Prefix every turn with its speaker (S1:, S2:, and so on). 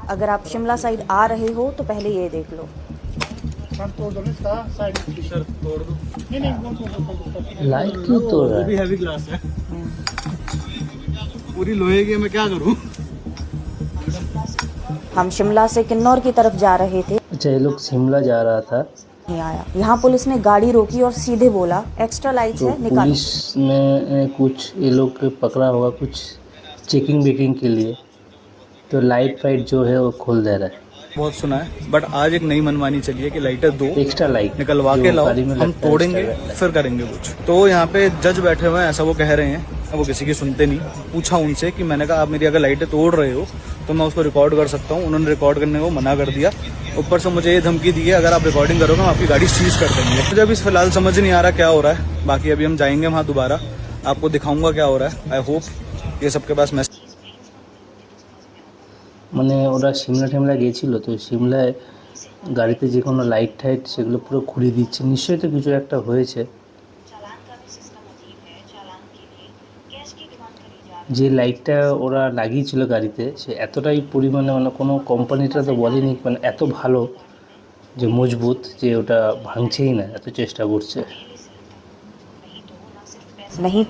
S1: अगर आप शिमला साइड आ रहे हो तो पहले ये देख लो।
S2: लाइट क्यों तोड़ रहा
S3: वो भी
S2: है?
S3: हैवी ग्लास है, पूरी लोहे की, मैं क्या करूं।
S1: हम शिमला से किन्नौर की तरफ जा रहे थे,
S2: अच्छा, ये लोग शिमला जा रहा था
S1: नहीं आया। यहाँ पुलिस ने गाड़ी रोकी और सीधे बोला एक्स्ट्रा लाइट्स
S2: तो
S1: है, निकालो।
S2: पुलिस ने कुछ ये लोग के पकड़ा होगा कुछ चेकिंग वेकिंग के लिए, तो लाइट फाइट जो है वो खोल दे रहा है।
S3: बहुत सुना है, बट आज एक नई मनमानी चली है कि लाइटर दो
S2: एक्स्ट्रा लाइट
S3: निकलवा
S2: जो
S3: के लाओ,
S2: गाड़ी में
S3: हम
S2: लगता है,
S3: तोड़ेंगे
S2: एक्स्ट्रा लाइट।
S3: फिर करेंगे कुछ। तो यहाँ पे जज बैठे हुए हैं, ऐसा वो कह रहे हैं, वो किसी की सुनते नहीं। पूछा उनसे कि मैंने कहा आप मेरी अगर लाइटें तोड़ रहे हो तो मैं उसको रिकॉर्ड कर सकता हूँ, उन्होंने रिकॉर्ड करने को मना कर दिया। ऊपर से मुझे ये धमकी दी है अगर आप रिकॉर्डिंग करोगे हम आपकी गाड़ी सीज कर देंगे। मुझे अभी फिलहाल समझ नहीं आ रहा क्या हो रहा है, बाकी अभी हम जाएंगे वहाँ दोबारा, आपको दिखाऊंगा क्या हो रहा है। आई होप ये सबके पास मैसेज।
S2: মানে ওরা সিমলা টিমলা গিয়েছিল, তো সিমলায় গাড়িতে যে কোনো লাইট টাইট সেগুলো পুরো ঘুরিয়ে দিচ্ছে, নিশ্চয়ই তো কিছু একটা হয়েছে। যে লাইটটা ওরা লাগিয়েছিল গাড়িতে সে এতটাই পরিমাণে মানে কোনো কোম্পানিটা তো বলেনি মানে এত ভালো যে মজবুত যে ওটা ভাঙছেই না, এত চেষ্টা করছে।
S1: नहीं